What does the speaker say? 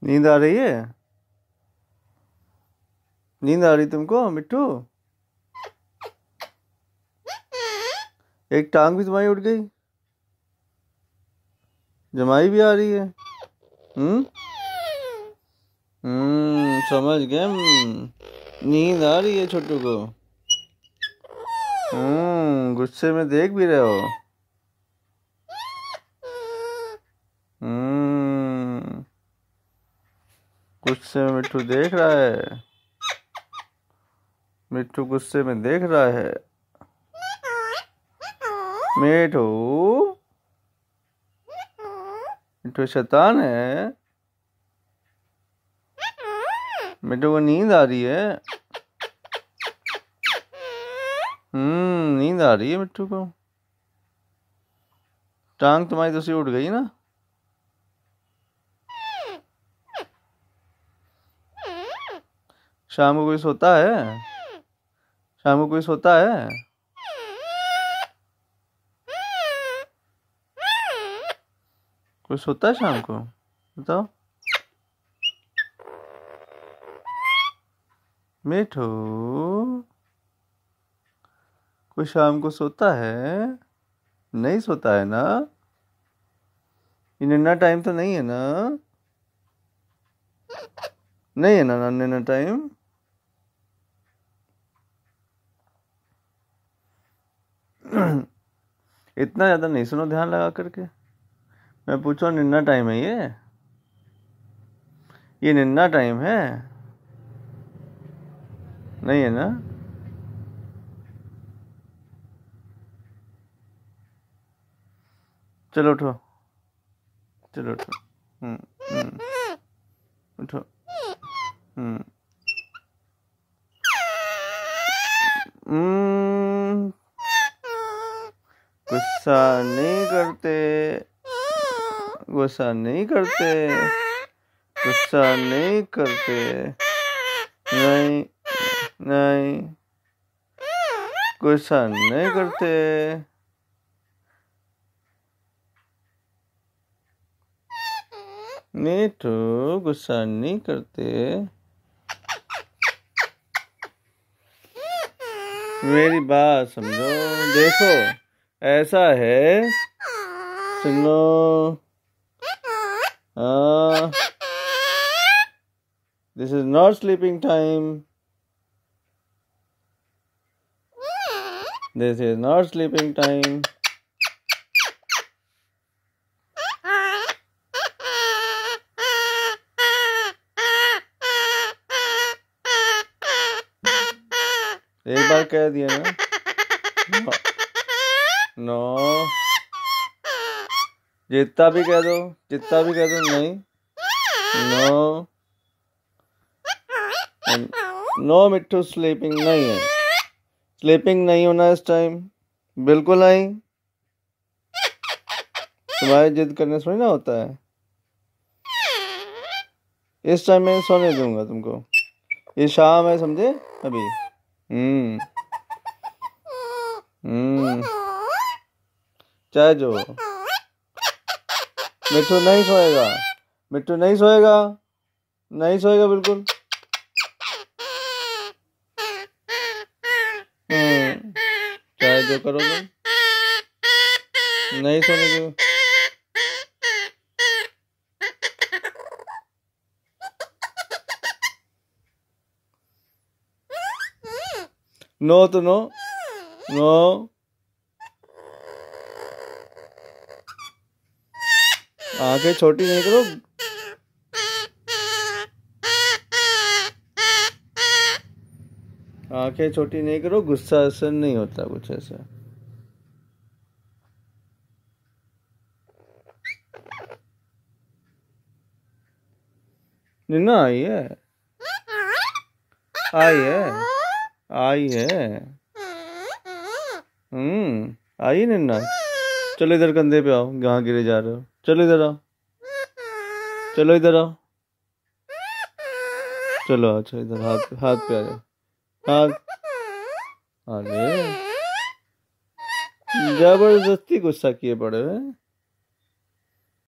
नींद आ रही है? नींद आ रही तुमको मिट्टू? एक टांग भी तुम्हारी उठ गई, जमाई भी आ रही है। हम्म समझ गए। नींद आ रही है छोटू को। गुस्से में देख भी रहे हो। गुस्से में मिट्टू देख रहा है। मिट्टू गुस्से में देख रहा है। मिट्टू मिट्टू शैतान है। मिट्टू को नींद आ रही है। नींद आ रही है मिट्टू को। टांग तुम्हारी दूसरी उठ गई ना। शाम को कोई सोता है? शाम को कोई सोता है? कोई सोता है शाम को? बताओ मिठू, कोई शाम को सोता है? नहीं सोता है ना। ये नन्ना टाइम तो नहीं है ना? नहीं है ना नन्ना टाइम। इतना ज़्यादा नहीं सुनो, ध्यान लगा करके। मैं पूछो निन्ना टाइम है ये निन्ना टाइम है? नहीं है ना? चलो उठो, चलो उठो। उठो। गुस्सा नहीं करते, गुस्सा नहीं करते, गुस्सा नहीं करते। नहीं नहीं, गुस्सा नहीं करते। मिठू गुस्सा नहीं करते। मेरी बात समझो, देखो ऐसा है, सुनो। This is not sleeping time. This is not sleeping time. एक बार कह दिया ना। नो, जितना भी कह दो नहीं। नो नो मिट्टू स्लीपिंग नहीं है। स्लीपिंग नहीं होना इस टाइम, बिल्कुल नहीं। तुम्हारी जिद करने से थोड़ी ना होता है। इस टाइम मैं सोने दूंगा तुमको। ये शाम है, समझे? अभी चाहे जो। मिट्टू नहीं सोएगा, मिट्टू नहीं सोएगा, नहीं सोएगा बिल्कुल। चाहे जो करो तुम, नहीं सोने दो। नो तो नो, नो। आंखें छोटी नहीं करो। आंखें छोटी नहीं करो, गुस्सा असर नहीं होता कुछ ऐसा। निन्ना आई है, आई है, आई है। आई निन्ना। चलो इधर कंधे पे आओ, कहाँ गिरे जा रहे हो। चलो इधर आओ, चलो इधर आओ, चलो अच्छा इधर हाथ हाथ पे आ जाओ। हाथ, अरे जबरदस्ती गुस्सा किए पड़े हैं।